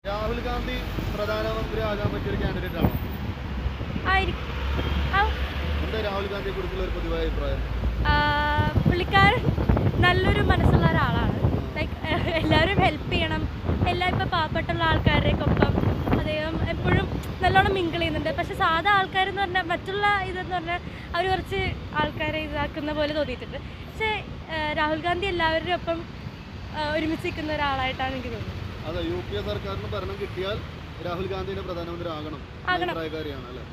രാഹുൽ ഗാന്ധി പ്രധാനമന്ത്രി ആകാൻ പറ്റിയൊരു കാൻഡിഡേറ്റ് ആണോ? ആയിരിക്കും. എന്താ രാഹുൽ ഗാന്ധിയെ കുറിച്ചുള്ള ഒരു പൊതുവായ അഭിപ്രായം? പുള്ളിക്കാരൻ നല്ലൊരു മനസ്സുള്ള ഒരാളാണ്. ലൈക്ക് എല്ലാവരും ഹെൽപ്പ് ചെയ്യണം. ഇപ്പോൾ പാവപ്പെട്ടുള്ള ആൾക്കാരുടെയൊക്കെ ഒപ്പം അദ്ദേഹം എപ്പോഴും നല്ലോണം മിങ്കിൾ ചെയ്യുന്നുണ്ട്. പക്ഷെ സാധാ ആൾക്കാരെന്ന് പറഞ്ഞാൽ മറ്റുള്ള ഇതെന്ന് പറഞ്ഞാൽ അവർ കുറച്ച് ആൾക്കാരെ ഇതാക്കുന്ന പോലെ തോന്നിയിട്ടുണ്ട്. പക്ഷേ രാഹുൽ ഗാന്ധി എല്ലാവരുടെയും ഒപ്പം ഒരുമിച്ച് നിൽക്കുന്ന ഒരാളായിട്ടാണ് എനിക്ക് തോന്നുന്നത്. അതെ, UPA സർക്കാരിന് ഭരണം കിട്ടിയാൽ രാഹുൽ ഗാന്ധിനെ പ്രധാനമന്ത്രി ആകണം അഭിപ്രായക്കാരിയാണ് അല്ലേ?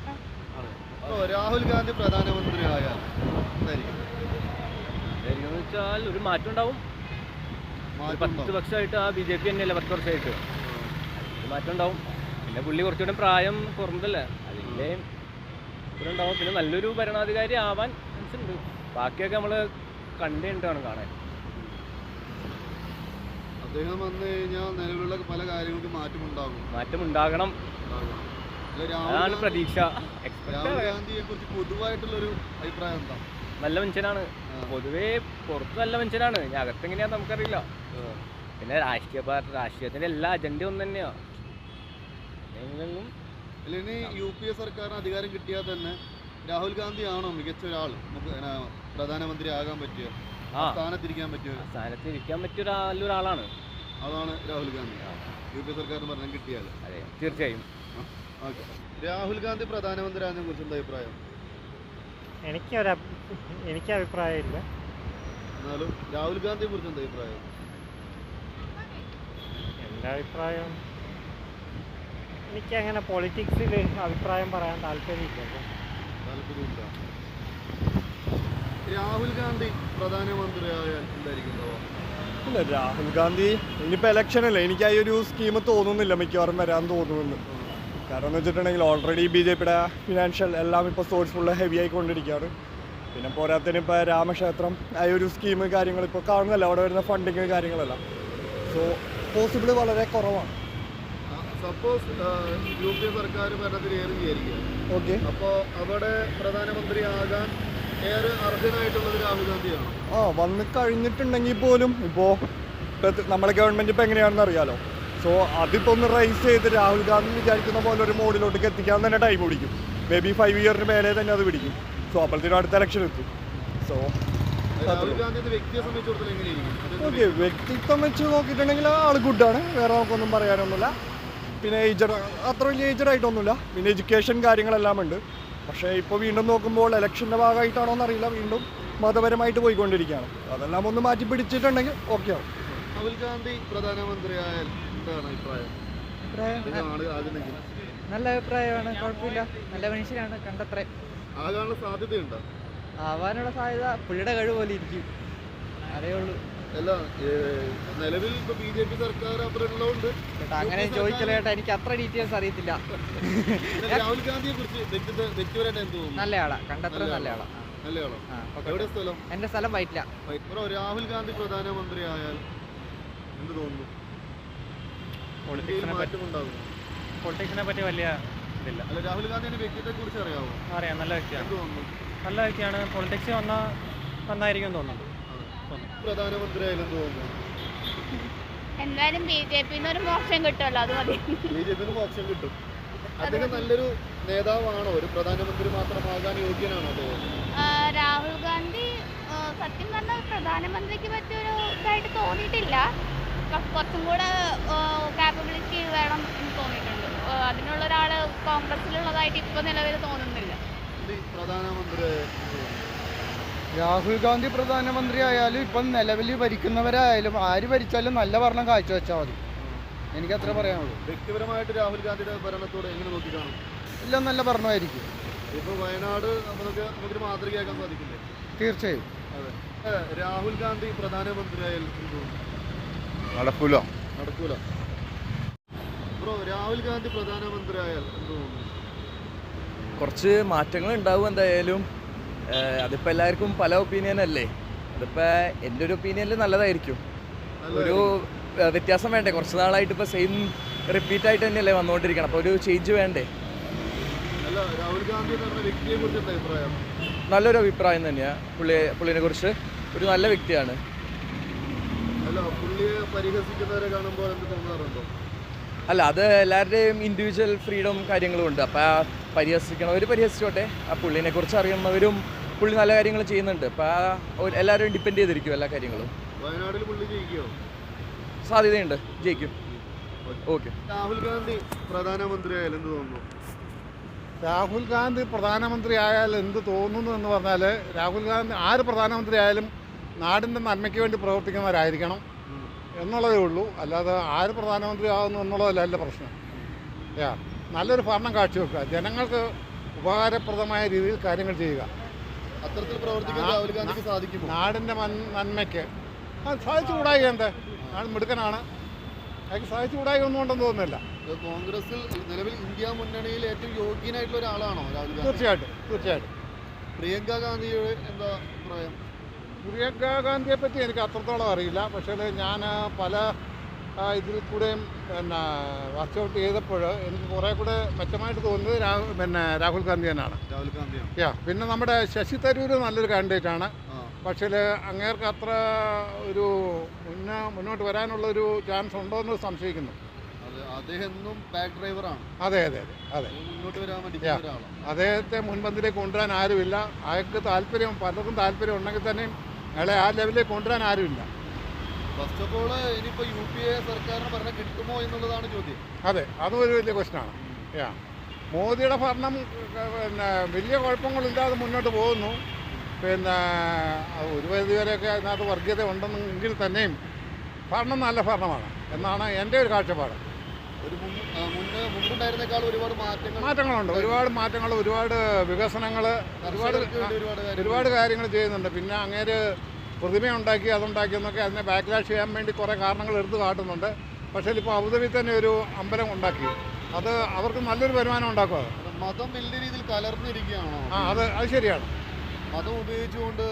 രാഹുൽ ഗാന്ധി പ്രധാനമന്ത്രി ആയാൽ വെച്ചാൽ ഒരു മാറ്റം ഉണ്ടാവും. 10 വർഷമായിട്ട് ആ BJP തന്നെയല്ലേ 10 വർഷമായിട്ട് ഒരു മാറ്റം ഉണ്ടാവും. പിന്നെ പുള്ളി കുറച്ചുകൂടെ പ്രായം കുറഞ്ഞതല്ലേ, അതിൻ്റെ ഉണ്ടാവും. പിന്നെ നല്ലൊരു ഭരണാധികാരി ആവാൻ ചാൻസുണ്ട്. ബാക്കിയൊക്കെ നമ്മൾ കണ്ടിട്ടാണ് കാണാൻ. അദ്ദേഹം വന്നു കഴിഞ്ഞാൽ നിലവിലുള്ള പല കാര്യങ്ങൾക്കും മാറ്റമുണ്ടാകണം. അതാണ് പ്രതീക്ഷ. രാഹുൽ ഗാന്ധിയെ കുറിച്ച് പൊതുവായിട്ടുള്ളൊരു അഭിപ്രായം എന്താ? നല്ല മനുഷ്യനാണ്. പൊതുവേ പുറത്ത് നല്ല മനുഷ്യനാണ്. ഇനി അകത്തെങ്ങനെയാന്ന് നമുക്കറിയില്ല. പിന്നെ രാഷ്ട്രീയത്തിന്റെ എല്ലാ അജണ്ടയും ഒന്ന് തന്നെയാണ്. ഇനി UPA സർക്കാരിന് അധികാരം കിട്ടിയാൽ തന്നെ രാഹുൽ ഗാന്ധി ആണോ മികച്ച ഒരാൾ പ്രധാനമന്ത്രി ആകാൻ പറ്റിയ സ്ഥാനത്തിരിക്കാൻ പറ്റിയ ഒരാളാണ്? അതാണ് രാഹുൽ ഗാന്ധി. UPA സർക്കാരിന് ഭരണം കിട്ടിയാൽ അതെ, തീർച്ചയായും. ഓക്കെ, രാഹുൽ ഗാന്ധി പ്രധാനമന്ത്രി ആയതിനെ കുറിച്ച് എന്താ അഭിപ്രായം? എനിക്ക് അഭിപ്രായമില്ല. എന്നാലും രാഹുൽ ഗാന്ധിയെ കുറിച്ച് എന്താ അഭിപ്രായം? എൻ്റെ അഭിപ്രായം, എനിക്കങ്ങനെ പൊളിറ്റിക്സിൽ അഭിപ്രായം പറയാൻ താല്പര്യമില്ല. രാഹുൽ ഗാന്ധി പ്രധാനമന്ത്രി ആയാൽ എന്തായിരിക്കും? ഇല്ല, രാഹുൽ ഗാന്ധി ഇനിയിപ്പോൾ ഇലക്ഷനല്ലേ, എനിക്ക് ആ ഒരു സ്കീം തോന്നുന്നില്ല മിക്കവാറും വരാൻ തോന്നുമെന്ന്. കാരണം എന്ന് വെച്ചിട്ടുണ്ടെങ്കിൽ ഓൾറെഡി BJPയുടെ ഫിനാൻഷ്യൽ എല്ലാം ഇപ്പോൾ സോഴ്സ് ഫുള്ള് ഹെവി ആയിക്കൊണ്ടിരിക്കുകയാണ്. പിന്നെ പോരാത്തതിന് ഇപ്പോൾ രാമക്ഷേത്രം ആ ഒരു സ്കീം കാര്യങ്ങൾ ഇപ്പോൾ കാണുന്നല്ല, അവിടെ വരുന്ന ഫണ്ടിങ് കാര്യങ്ങളെല്ലാം. സോ പോസിബിൾ വളരെ കുറവാണ്. സപ്പോസ് UPA സർക്കാർ ഭരണത്തിൽ ഏറുകയായിരിക്കും. ഓക്കെ, അപ്പോൾ അവിടെ പ്രധാനമന്ത്രി ആകാൻ ഏറെ അർഹനായിട്ടുള്ളത് രാഹുൽ ഗാന്ധിയാണ്. വന്ന് കഴിഞ്ഞിട്ടുണ്ടെങ്കിൽ പോലും ഇപ്പോൾ നമ്മളെ ഗവൺമെൻറ് ഇപ്പോൾ എങ്ങനെയാണെന്ന് അറിയാലോ. സോ അതിപ്പോൾ ഒന്ന് റൈസ് ചെയ്ത് രാഹുൽ ഗാന്ധി വിചാരിക്കുന്ന പോലെ ഒരു മോഡിലോട്ടേക്ക് എത്തിക്കാൻ തന്നെ ടൈം പിടിക്കും. മേ ബി 5 ഇയറിന് മേലെ തന്നെ അത് പിടിക്കും. സോ അപ്പോഴത്തേനും അടുത്ത ഇലക്ഷൻ എത്തും. സോ രാഹുൽ ഗാന്ധി വ്യക്തിയെ സംബന്ധിച്ചിടത്തോളം എങ്ങനെയായിരിക്കും? ഓക്കെ, വ്യക്തിത്വം വെച്ച് നോക്കിയിട്ടുണ്ടെങ്കിൽ ആൾ ഗുഡാണ്, വേറെ നമുക്കൊന്നും പറയാനൊന്നുമില്ല. പിന്നെ അത്ര വലിയ ഏജഡായിട്ടൊന്നുമില്ല. പിന്നെ എഡ്യൂക്കേഷൻ കാര്യങ്ങളെല്ലാം ഉണ്ട്. പക്ഷേ ഇപ്പോൾ വീണ്ടും നോക്കുമ്പോൾ ഇലക്ഷൻ്റെ ഭാഗമായിട്ടാണോ എന്നറിയില്ല, വീണ്ടും മതപരമായിട്ട് പോയിക്കൊണ്ടിരിക്കുകയാണ്. അതെല്ലാം ഒന്ന് മാറ്റി പിടിച്ചിട്ടുണ്ടെങ്കിൽ ഓക്കെ ആവും. രാഹുൽ ഗാന്ധി പ്രധാനമന്ത്രി ആയാൽ എന്താണ് അഭിപ്രായം? നല്ല അഭിപ്രായമാണ്, കുഴപ്പമില്ല. നല്ല മനുഷ്യനാണ്, കണ്ടത്രേ. ആകാനുള്ള സാധ്യതയുണ്ടോ? ആവാനുള്ള സാധ്യത പുള്ളിയുടെ കഴിവ് പോലെ ഇരിക്കും, അതേ ഉള്ളൂ. അല്ല, നിലവിൽ ഇപ്പോൾ BJP സർക്കാർ അപ്പുറമുള്ളതുകൊണ്ട് അങ്ങനെ ചോദിക്കല ചേട്ടാ, എനിക്ക് അത്ര ഡീറ്റെയിൽസ് അറിയത്തില്ല. രാഹുൽ ഗാന്ധിയെ കുറിച്ച് വ്യക്തിപരമായിട്ട് എന്ത് തോന്നുന്നു? നല്ല ആളാ, കണ്ടത്ര നല്ല ആളാ. നല്ലയാളോ? എവിടെ സ്ഥലം? എൻ്റെ സ്ഥലം വൈറ്റില. രാഹുൽ ഗാന്ധി പ്രധാനമന്ത്രി ആയാൽ എന്ത് തോന്നുന്നു? പൊളിറ്റിക്സിനെ പറ്റി വലിയ ഇതില്ല. അല്ല, രാഹുൽ ഗാന്ധിയുടെ വ്യക്തിത്വത്തെ കുറിച്ച് അറിയാമോ? അറിയാം, നല്ല വ്യക്തിയാണ്. എന്ത് തോന്നുന്നു? നല്ല വ്യക്തിയാണ്. പൊളിറ്റിക്സ് നന്നായിരിക്കും തോന്നുന്നു. പ്രധാനമന്ത്രി ആയാലും എന്ത് തോന്നുന്നു? എന്തായാലും BJPന്ന് ഒരു മോക്ഷം കിട്ടുമല്ലോ, അത് മതി. BJPന്ന് മോക്ഷം കിട്ടും. അദ്ദേഹം നല്ലൊരു നേതാവാണോ? ഒരു പ്രധാനമന്ത്രി മാത്രമാകാൻ യോഗ്യനാണോ അദ്ദേഹം? രാഹുൽ ഗാന്ധി സത്യം പറഞ്ഞാൽ പ്രധാനമന്ത്രിക്ക് പറ്റിയൊരു ഇതായിട്ട് തോന്നിയിട്ടില്ല. കുറച്ചും കൂടെ കാപ്പബിലിറ്റി വേണം എന്ന് തോന്നിയിട്ടുണ്ട്. അതിനുള്ള ഒരാൾ കോൺഗ്രസിലുള്ളതായിട്ട് ഇപ്പോൾ നിലവിൽ തോന്നുന്നില്ല. രാഹുൽ ഗാന്ധി പ്രധാനമന്ത്രി ആയാലും ഇപ്പം നിലവിൽ ഭരിക്കുന്നവരായാലും ആര് ഭരിച്ചാലും നല്ല ഭരണം കാഴ്ചവെച്ചാൽ മതി. എനിക്കത്ര പറയാനുള്ളൂ. വ്യക്തിപരമായിട്ട് രാഹുൽ ഗാന്ധിയുടെ ഭരണത്തോട് എങ്ങനെ നോക്കിക്കാണും? എല്ലാം നല്ല ഭരണമായിരിക്കും. ഇപ്പോൾ വയനാട് നമുക്ക് മാതൃകയാക്കാൻ സാധിക്കില്ലേ? തീർച്ചയായും. അതെ, രാഹുൽ ഗാന്ധി പ്രധാനമന്ത്രി ആയാലും നടക്കൂല. ബ്രോ, രാഹുൽ ഗാന്ധി പ്രധാനമന്ത്രി ആയാൽ എന്ത് തോന്നുന്നു? കുറച്ച് മാറ്റങ്ങൾ ഉണ്ടാവും എന്തായാലും. അതിപ്പോൾ എല്ലാവർക്കും പല ഒപ്പീനിയൻ അല്ലേ. അതിപ്പോൾ എൻ്റെ ഒരു ഒപ്പീനിയനിൽ നല്ലതായിരിക്കും. ഒരു വ്യത്യാസം വേണ്ടേ? കുറച്ച് നാളായിട്ട് ഇപ്പോൾ സെയിം റിപ്പീറ്റ് ആയിട്ട് തന്നെയല്ലേ വന്നുകൊണ്ടിരിക്കണം. അപ്പോൾ ഒരു ചേഞ്ച് വേണ്ടേ? അല്ല, രാഹുൽ ഗാന്ധി എന്ന് പറഞ്ഞ വ്യക്തിയെ കുറിച്ച് എന്താ അഭിപ്രായം? നല്ലൊരു അഭിപ്രായം തന്നെയാണ്. പുള്ളിനെ കുറിച്ച് ഒരു നല്ല വ്യക്തിയാണ്. അല്ല, പുള്ളിയെ പരിഹസിക്കുന്നവരെ കാണുമ്പോൾ എന്ത് തോന്നാറുണ്ടോ? അല്ല അത് എല്ലാവരുടെയും ഇൻഡിവിജ്വൽ ഫ്രീഡം കാര്യങ്ങളും ഉണ്ട്. അപ്പോൾ പരിഹസിക്കണവർ പരിഹസിച്ചോട്ടെ. ആ പുള്ളിനെ കുറിച്ച് അറിയുന്നവരും പുള്ളി നല്ല കാര്യങ്ങൾ ചെയ്യുന്നുണ്ട്. അപ്പോൾ എല്ലാവരും ഡിപ്പെൻഡ് ചെയ്തിരിക്കും എല്ലാ കാര്യങ്ങളും. വയനാട്ടിൽ പുള്ളി ജയിക്കുമോ? സാധ്യതയുണ്ട്, ജയിക്കും. ഓക്കെ. രാഹുൽ ഗാന്ധി പ്രധാനമന്ത്രി ആയാലും എന്ത് തോന്നുന്നു? രാഹുൽ ഗാന്ധി പ്രധാനമന്ത്രി ആയാൽ എന്ത് തോന്നുന്നു എന്ന് പറഞ്ഞാൽ, രാഹുൽ ഗാന്ധി ആര് പ്രധാനമന്ത്രി ആയാലും നാടിൻ്റെ നന്മയ്ക്ക് വേണ്ടി പ്രവർത്തിക്കുന്നവരായിരിക്കണം എന്നുള്ളതേ ഉള്ളൂ. അല്ലാതെ ആര് പ്രധാനമന്ത്രി ആകുന്നു എന്നുള്ളതല്ല എൻ്റെ പ്രശ്നം. നല്ലൊരു ഭരണം കാഴ്ചവെക്കുക, ജനങ്ങൾക്ക് ഉപകാരപ്രദമായ രീതിയിൽ കാര്യങ്ങൾ ചെയ്യുക, അത്തരത്തിൽ പ്രവർത്തിക്കാൻ രാഹുൽ ഗാന്ധിക്ക് സാധിക്കുമോ? നാടിൻ്റെ നന്മയ്ക്ക് അത് സാധിച്ചുകൂടായി. എന്താ നാട് മിടുക്കനാണ്, അയാൾക്ക് സാധിച്ചുകൂടായി ഒന്നും ഉണ്ടെന്ന് തോന്നുന്നില്ല. കോൺഗ്രസിൽ നിലവിൽ ഇന്ത്യ മുന്നണിയിൽ ഏറ്റവും യോഗ്യനായിട്ടുള്ള ഒരാളാണോ രാഹുൽ ഗാന്ധി? തീർച്ചയായിട്ടും. പ്രിയങ്ക ഗാന്ധിയുടെ എന്താ അഭിപ്രായം? പ്രിയങ്ക ഗാന്ധിയെ പറ്റി എനിക്ക് അത്രത്തോളം അറിയില്ല. പക്ഷേ ഞാൻ പല ഇതിൽ കൂടെയും വർക്കൗട്ട് ചെയ്തപ്പോൾ എനിക്ക് കുറേ കൂടെ മെച്ചമായിട്ട് തോന്നുന്നത് രാഹുൽ ഗാന്ധി തന്നെയാണ്. രാഹുൽ ഗാന്ധിയാണ്. പിന്നെ നമ്മുടെ ശശി തരൂർ നല്ലൊരു കാൻഡിഡേറ്റാണ്. പക്ഷേ അങ്ങേർക്ക് അത്ര ഒരു മുന്നോട്ട് വരാനുള്ളൊരു ചാൻസ് ഉണ്ടോ എന്ന് സംശയിക്കുന്നു. അദ്ദേഹം ബാക്ക് ഡ്രൈവറാണ്. അതെ. മുന്നോട്ട് വരാൻ വേണ്ടി അദ്ദേഹത്തെ മുൻപന്തിലേക്ക് കൊണ്ടുവരാൻ ആരുമില്ല. അയാൾക്ക് താല്പര്യം, പലർക്കും താല്പര്യം ഉണ്ടെങ്കിൽ തന്നെയും അയാളെ ആ ലെവലിലേക്ക് കൊണ്ടുവരാൻ ആരുമില്ല. ഫസ്റ്റ് ഓഫ് ഓൾ ഇനിയിപ്പോൾ UPA സർക്കാരിന് ഭരണം കിട്ടുമോ എന്നുള്ളതാണ് ചോദ്യം. അതെ, അതും ഒരു വലിയ ക്വസ്റ്റനാണ്. മോദിയുടെ ഭരണം വലിയ കുഴപ്പങ്ങളില്ലാതെ മുന്നോട്ട് പോകുന്നു. ഒരു പരിധിവരെയൊക്കെ അതിനകത്ത് വർഗീയത ഉണ്ടെന്നെങ്കിൽ തന്നെയും ഭരണം നല്ല ഭരണമാണ് എന്നാണ് എൻ്റെ ഒരു കാഴ്ചപ്പാട്. മുമ്പുണ്ടായിരുന്നേക്കാൾ ഒരുപാട് മാറ്റങ്ങളുണ്ട്, ഒരുപാട് മാറ്റങ്ങൾ, ഒരുപാട് വികസനങ്ങൾ, ഒരുപാട് കാര്യങ്ങൾ ചെയ്യുന്നുണ്ട്. പിന്നെ അങ്ങേര് പ്രതിമയുണ്ടാക്കി അതുണ്ടാക്കിയെന്നൊക്കെ അതിനെ ബാക്ക്ലാഷ് ചെയ്യാൻ വേണ്ടി കുറേ കാരണങ്ങൾ എടുത്തു കാട്ടുന്നുണ്ട്. പക്ഷേ ഇപ്പോൾ അബുദാബിയിൽ തന്നെ ഒരു അമ്പലം ഉണ്ടാക്കി, അത് അവർക്ക് നല്ലൊരു വരുമാനം ഉണ്ടാക്കും. അത് മതം വലിയ രീതിയിൽ കലർന്നിരിക്കുകയാണോ? അത് ശരിയാണ്. മതം ഉപയോഗിച്ചുകൊണ്ട്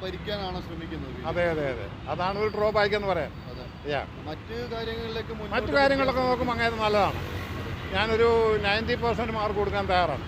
ഭരിക്കാനാണോ ശ്രമിക്കുന്നത്? അതെ. അതാണ് ഒരു ഡ്രോബാക്ക് എന്ന് പറയാം. മറ്റു കാര്യങ്ങളൊക്കെ നോക്കുമ്പോൾ അങ്ങനെ നല്ലതാണ്. ഞാനൊരു 90% മാർക്ക് കൊടുക്കാൻ തയ്യാറാണ്.